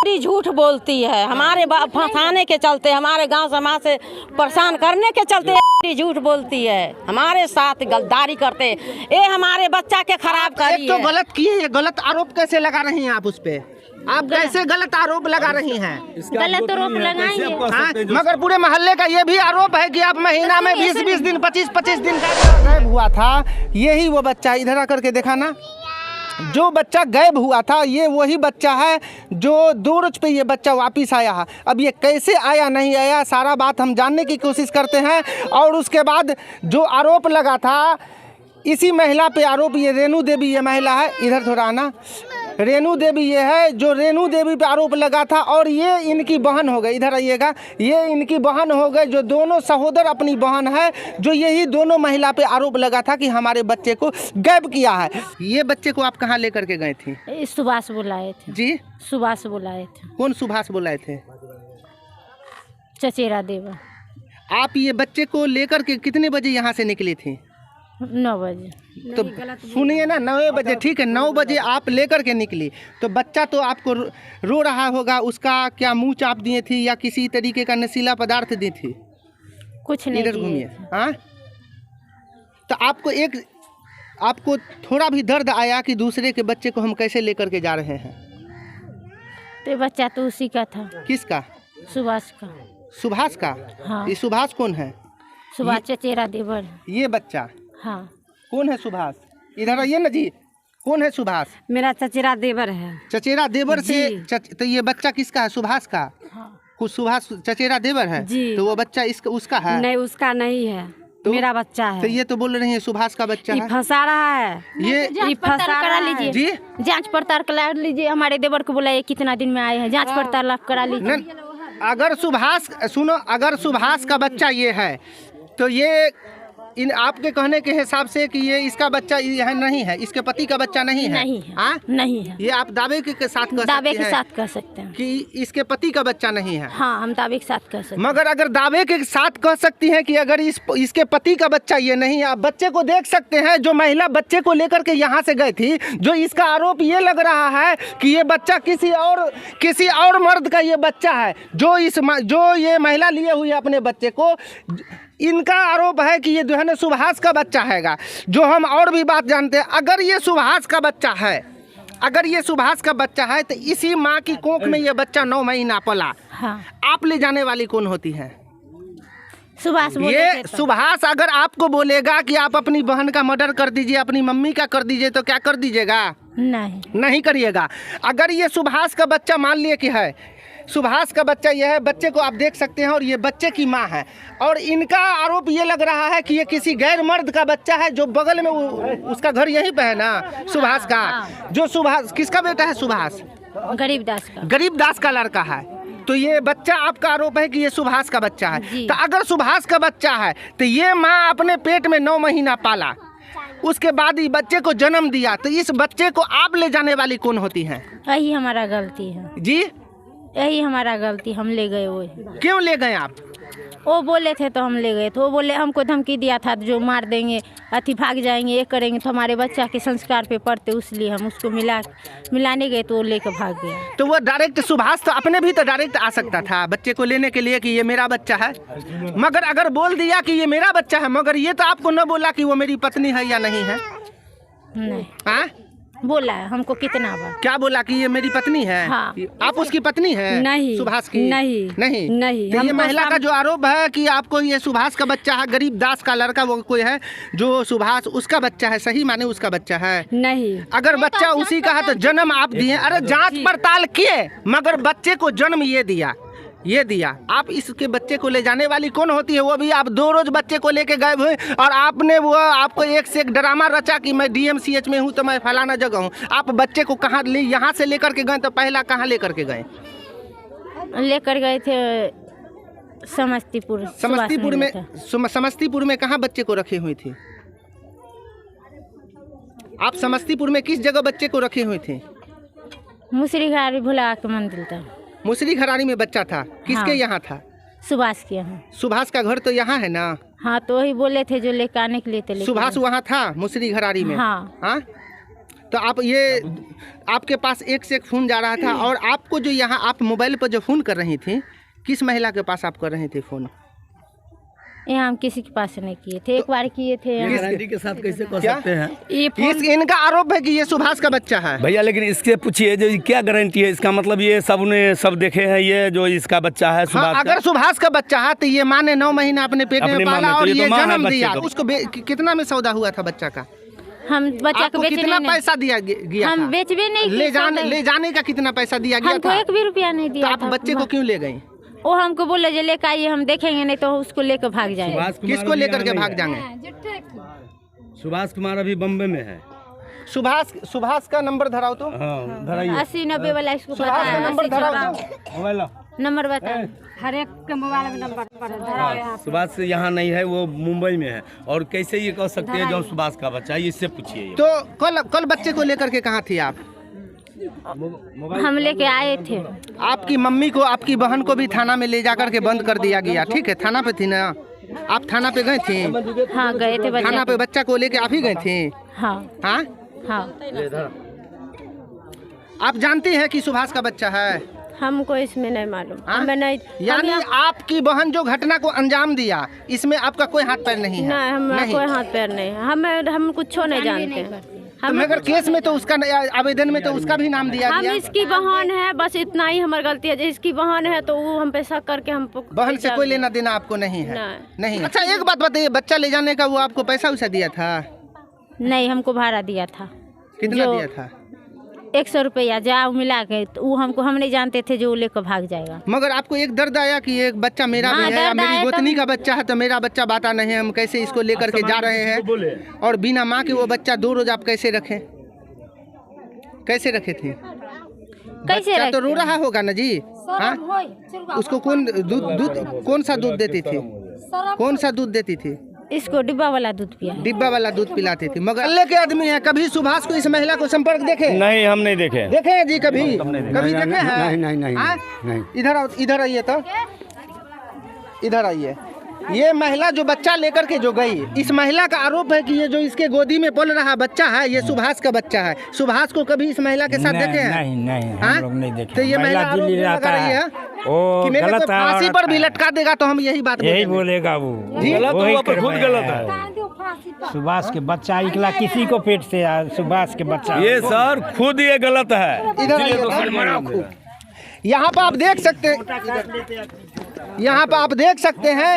बेटी झूठ बोलती है, हमारे फंसाने के चलते, हमारे गांव समाज से परेशान करने के चलते बेटी झूठ बोलती है, हमारे साथ गद्दारी करते, ये हमारे बच्चा के खराब करी एक तो गलत किए, ये गलत आरोप कैसे लगा रही हैं आप उस पे? आप कैसे गलत आरोप लगा रही हैं? गलत आरोप लगाएंगे। मगर पूरे मोहल्ले का ये भी आरोप है कि आप महीना में 20-20 दिन 25-25 दिन गायब हुआ था। यही वो बच्चा, इधर आकर के देखा ना, जो बच्चा गायब हुआ था ये वही बच्चा है जो 2 रोज पे ये बच्चा वापस आया है। अब ये कैसे आया नहीं आया सारा बात हम जानने की कोशिश करते हैं। और उसके बाद जो आरोप लगा था इसी महिला पे आरोप, ये रेणु देवी ये महिला है, इधर थोड़ा आना, रेणु देवी ये है जो रेणु देवी पे आरोप लगा था। और ये इनकी बहन हो गई, इधर आइएगा, ये इनकी बहन हो गई जो दोनों सहोदर अपनी बहन है, जो यही दोनों महिला पे आरोप लगा था कि हमारे बच्चे को गायब किया है। ये बच्चे को आप कहाँ लेकर के गए थे? सुभाष बुलाए थे जी, सुभाष बुलाए थे। कौन सुभाष बुलाए थे? चचेरा देवा। आप ये बच्चे को लेकर के कितने बजे यहाँ से निकले थे? 9 बजे। तो सुनिए ना, 9 बजे, ठीक है, 9 बजे आप लेकर के निकली तो बच्चा तो आपको रो रहा होगा, उसका क्या मुंह चाप दिए थी या किसी तरीके का नशीला पदार्थ दी थी? कुछ नहीं। इधर घूमिए। हाँ, तो आपको थोड़ा भी दर्द आया कि दूसरे के बच्चे को हम कैसे लेकर के जा रहे हैं? तो बच्चा तो उसी का था। किसका? सुभाष का। सुभाष का? हाँ। ये सुभाष कौन है? सुभाष चचेरा देवर। ये बच्चा हाँ। कौन है suभाष? इधर आइए ना जी, कौन है सुभाष? मेरा चचेरा देवर है। चचेरा देवर से तो ये बच्चा किसका है? सुभाष का? हाँ। कुछ सुभाष चचेरा देवर है जी। तो वो बच्चा इसका उसका है? नहीं, उसका नहीं है, तो मेरा बच्चा है। तो ये तो बोल रही है सुभाष का बच्चा है। फंसा रहा है ये फंसा करा लीजिए जी, जांच पड़ताल करा लीजिए। हमारे देवर को बुलाइए, कितना दिन में आए हैं, जांच पड़ताल आप करा लीजिए। अगर सुभाष, सुनो, अगर सुभाष का बच्चा ये है तो ये इन आपके कहने के हिसाब से कि ये इसका बच्चा यह नहीं है, इसके पति का बच्चा नहीं है? नहीं है। हाँ? नहीं है। ये आप दावे के साथ कह दावे सकते के हैं साथ कह सकते हैं कि इसके पति का बच्चा नहीं है? हाँ, हम दावे के साथ कह सकते हैं। मगर अगर दावे के साथ कह सकती हैं कि अगर इसके पति का बच्चा ये नहीं है, आप बच्चे को देख सकते हैं, जो महिला बच्चे को लेकर के यहाँ से गई थी, जो इसका आरोप ये लग रहा है कि ये बच्चा किसी और मर्द का ये बच्चा है, जो ये महिला लिए हुई है अपने बच्चे को, इनका आरोप है कि ये जो है ना सुभाष का बच्चा हैगा। जो हम और भी बात जानते हैं, अगर ये सुभाष का बच्चा है, अगर ये सुभाष का बच्चा है तो इसी माँ की कोख में ये बच्चा 9 महीना पला। हाँ। आप ले जाने वाली कौन होती है? सुभाष बोले ये थे तो। सुभाष अगर आपको बोलेगा कि आप अपनी बहन का मर्डर कर दीजिए, अपनी मम्मी का कर दीजिए, तो क्या कर दीजिएगा? नहीं करिएगा। अगर ये सुभाष का बच्चा मान लिए कि है, सुभाष का बच्चा यह है, बच्चे को आप देख सकते हैं, और ये बच्चे की माँ है, और इनका आरोप ये लग रहा है कि ये किसी गैर मर्द का बच्चा है, जो बगल में उसका घर यहीं पे है ना, सुभाष का। जो सुभाष किसका बेटा है? सुभाष गरीबदास का। गरीबदास का लड़का है। तो ये बच्चा, आपका आरोप है कि ये सुभाष का बच्चा है। तो अगर सुभाष का बच्चा है तो ये माँ अपने पेट में 9 महीना पाला, उसके बाद ही बच्चे को जन्म दिया, तो इस बच्चे को आप ले जाने वाली कौन होती हैं? यही हमारा गलती है जी, यही हमारा गलती, हम ले गए। वो क्यों ले गए आप? वो बोले थे तो हम ले गए। तो वो बोले, हमको धमकी दिया था जो मार देंगे, अति भाग जाएंगे, ये करेंगे, तो हमारे बच्चा के संस्कार पे पड़ते, इसलिए हम उसको मिलाने गए, तो वो लेकर भाग गए। तो वो डायरेक्ट सुभाष तो अपने भी तो डायरेक्ट आ सकता था बच्चे को लेने के लिए कि ये मेरा बच्चा है। मगर अगर बोल दिया कि ये मेरा बच्चा है, मगर ये तो आपको न बोला कि वो मेरी पत्नी है या नहीं है? नहीं। हाँ, बोला है हमको कितना बार। क्या बोला कि ये मेरी पत्नी है? हाँ। आप उसकी पत्नी है? नहीं। सुभाष की? नहीं। तो ये महिला का जो आरोप है कि आपको ये सुभाष का बच्चा है, गरीबदास का लड़का वो कोई है जो सुभाष, उसका बच्चा है, सही माने उसका बच्चा है? नहीं। अगर बच्चा उसी का है तो जन्म आप दिए। अरे जांच पड़ताल किए, मगर बच्चे को जन्म ये दिया। आप इसके बच्चे को ले जाने वाली कौन होती है? वो भी आप 2 रोज बच्चे को लेके गए हुए, और आपने वो आपको एक से एक ड्रामा रचा कि मैं DMCH में हूँ तो मैं फलाना जगह हूँ। आप बच्चे को कहाँ यहाँ से लेकर के गए? तो पहला कहाँ लेकर के गए? लेकर गए थे समस्तीपुर में। समस्तीपुर में कहाँ बच्चे को रखे हुए थे? आप समस्तीपुर में किस जगह बच्चे को रखे हुए थे? मुसरी घारी भुला के मंदिर था। मुसरी घरारी में बच्चा था। किसके यहाँ था? सुभाष के यहाँ। सुभाष का घर तो यहाँ है ना? हाँ, तो वही बोले थे जो लेकर आने के लिए थे। सुभाष वहाँ था मुसरी घरारी में? हाँ। तो आप ये आपके पास एक से एक फ़ोन जा रहा था और आपको जो यहाँ आप मोबाइल पर जो फ़ोन कर रही थी, किस महिला के पास आप कर रहे थे फ़ोन? यहाँ हम किसी के पास नहीं किए थे, एक बार किए थे। गारंटी के साथ कैसे कर क्या? सकते हैं? इनका आरोप है कि ये सुभाष का बच्चा है। भैया लेकिन इसके पूछिए जो क्या गारंटी है इसका, मतलब ये सब देखे हैं ये जो इसका बच्चा है सुभाष हाँ, अगर सुभाष का बच्चा है तो ये माँ ने 9 महीना अपने पेट में पाला और ये जन्म दिया। उसको कितना में सौदा हुआ था बच्चा का? हम बच्चा को कितना पैसा दिया गया? हम बेचबे नहीं, ले जाने का कितना पैसा दिया गया हमको था? 1 भी रुपया नहीं दिया। आप बच्चे को क्यों ले गई? वो हमको बोले जो लेकर आइए, हम देखेंगे नहीं तो उसको लेकर भाग जाएंगे। किसको लेकर के भाग जाएंगे? सुभाष कुमार अभी बम्बे में है। सुभाष का नंबर धराओ तो। हाँ, धराइए। 80-90 वाला इसको पता सुभाष का है। नंबर धराओ मोबाइल नंबर बता। हर एक के मोबाइल में नंबर सुभाष यहाँ नहीं है, वो मुंबई में है। और कैसे ये कह सकते हैं जो सुभाष का बच्चा है, इससे पूछिए। तो कल बच्चे को लेकर के कहाँ थी आप? हम लेके आए थे। आपकी मम्मी को, आपकी बहन को भी थाना में ले जाकर के बंद कर दिया गया। ठीक है, थाना पे थी ना आप? थाना पे गए थे? हाँ गए थे। थाना पे बच्चा को लेके आप ही गए थे? हाँ हाँ हाँ। आप जानती हैं कि सुभाष का बच्चा है? हमको इसमें नहीं मालूम। हाँ? हमें नहीं। यानी आपकी बहन जो घटना को अंजाम दिया, इसमें आपका कोई हाथ पैर नहीं है? नहीं, हमारा कोई हाथ पैर नहीं है। हम कुछ नहीं जानते। तो मगर केस में तो उसका आवेदन में तो उसका भी नाम दिया हम गया। इसकी बहन है, बस इतना ही हमारी गलती है। जो इसकी बहन है तो वो हम पे शक करके हम बहन से कोई लेना देना आपको नहीं है? नहीं। अच्छा एक बात बताइए, बच्चा ले जाने का वो आपको पैसा वैसा दिया था? नहीं, हमको भाड़ा दिया था। कितना दिया था? 100 रुपया जाओ मिला के। तो वो हम नहीं जानते थे जो लेकर भाग जाएगा। मगर आपको एक दर्द आया कि एक बच्चा मेरा भी है, मेरी गोतनी का बच्चा है, तो मेरा बच्चा बाता नहीं है, हम कैसे इसको लेकर के जा रहे हैं? और बिना माँ के वो बच्चा 2 रोज आप कैसे रखे? कैसे रखे थे? बच्चा तो रो रहा होगा ना जी। हाँ, उसको कौन सा दूध देती थी? कौन सा दूध देती थी? इसको डिब्बा वाला दूध पिया। डिब्बा वाला दूध पिलाती थी। मगर अल्लाह के आदमी है, कभी सुभाष को इस महिला को संपर्क देखे? नहीं, हम नहीं देखे। देखे हैं जी कभी देखे हैं? नहीं। इधर आइए तो, इधर आइए। ये महिला जो बच्चा लेकर के जो गई, इस महिला का आरोप है कि ये जो इसके गोदी में पल रहा बच्चा है ये सुभाष का बच्चा है। सुभाष को कभी इस महिला के साथ देखे हैं? नहीं, हम लोग नहीं देखे। तो ये महिला आरोप लगा रही है कि मेरे को फांसी पर भी लटका देगा, तो हम यही बात बोलेगा वो। खुद गलत है। सुभाष के बच्चा निकला किसी को पेट से, सुभाष के बच्चा ये सर खुद ये गलत है। यहाँ पर आप देख सकते हैं, यहाँ पर आप देख सकते हैं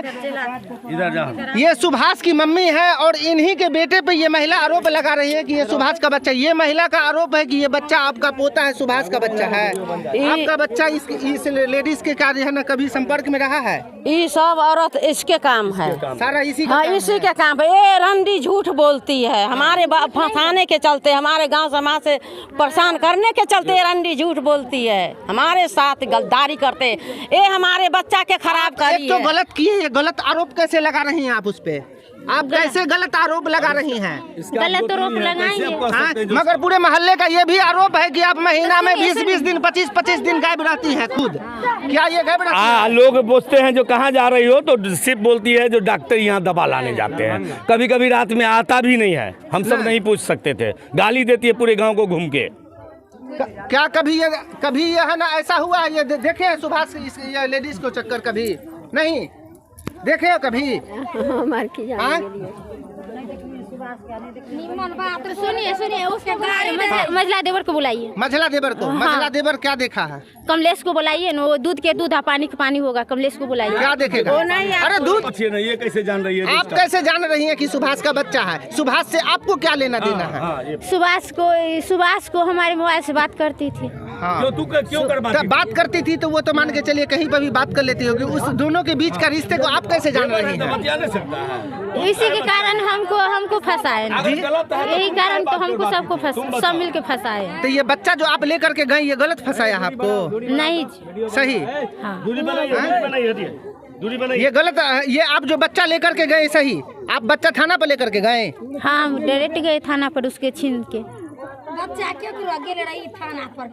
इधर ये सुभाष की मम्मी है और इन्हीं के बेटे पे ये महिला आरोप लगा रही है कि ये सुभाष का बच्चा। ये महिला का आरोप है कि ये बच्चा आपका पोता है, सुभाष का बच्चा है। आपका बच्चा इस लेडीज के कार्य है ना कभी संपर्क में रहा है? ये सब औरत इसके काम है, सारा इसी हाँ इसी के काम है। ये रंडी झूठ बोलती है, हमारे फंसाने के चलते, हमारे गांव समाज से परेशान करने के चलते ये रंडी झूठ बोलती है, हमारे साथ गद्दारी करते। ये हमारे बच्चा के खराब करी तो गलत किए, गलत आरोप कैसे लगा रही हैं आप उस पे? आप कैसे गलत आरोप लगा रही हैं? गलत आरोप लगाएंगे। मगर पूरे मोहल्ले का ये भी आरोप है कि आप महीना में 20-20 दिन 25-25 दिन गायब रहती है खुद। क्या ये गायब रहती है? लोग पूछते हैं जो कहाँ जा रही हो, तो सिर्फ बोलती है जो डॉक्टर यहाँ दवा लाने जाते हैं। कभी कभी रात में आता भी नहीं है, हम सब नहीं पूछ सकते थे। गाली देती है पूरे गाँव को घूम के। क्या कभी ये है ना ऐसा हुआ? ये देखे हैं सुभाष ये लेडीज को चक्कर कभी नहीं देखे हो कभी? सुनिए उसके मझला देवर को बुलाइए। मझला देवर को? मझला देवर क्या देखा है? कमलेश को बुलाइए ना, वो दूध के दूध पानी के पानी होगा। कमलेश को बुलाइए। क्या देखेगा? अरे दूध ये कैसे जान रही है? आप कैसे जान रही हैं कि सुभाष का बच्चा है? सुभाष से आपको क्या लेना देना है? सुभाष को हमारे मोबाइल से बात करती थी। क्यों बात करती थी तो वो तो मान के चलिए कहीं पर भी बात कर लेती होगी। उस दोनों के बीच का रिश्ते को आप कैसे जान रही हैं? इसी के कारण हमको फंसाए, यही कारण तो हमको सबको सब मिल के फंसाए। तो ये बच्चा जो आप लेकर के गए ये गलत फंसाया आपको? नहीं सही। हाँ। ये गलत, ये आप जो बच्चा लेकर के गए सही? आप बच्चा थाना पर लेकर के गए? हाँ, डायरेक्ट गए थाना पर उसके छीन के। बच्चा क्यों रही थाना पर?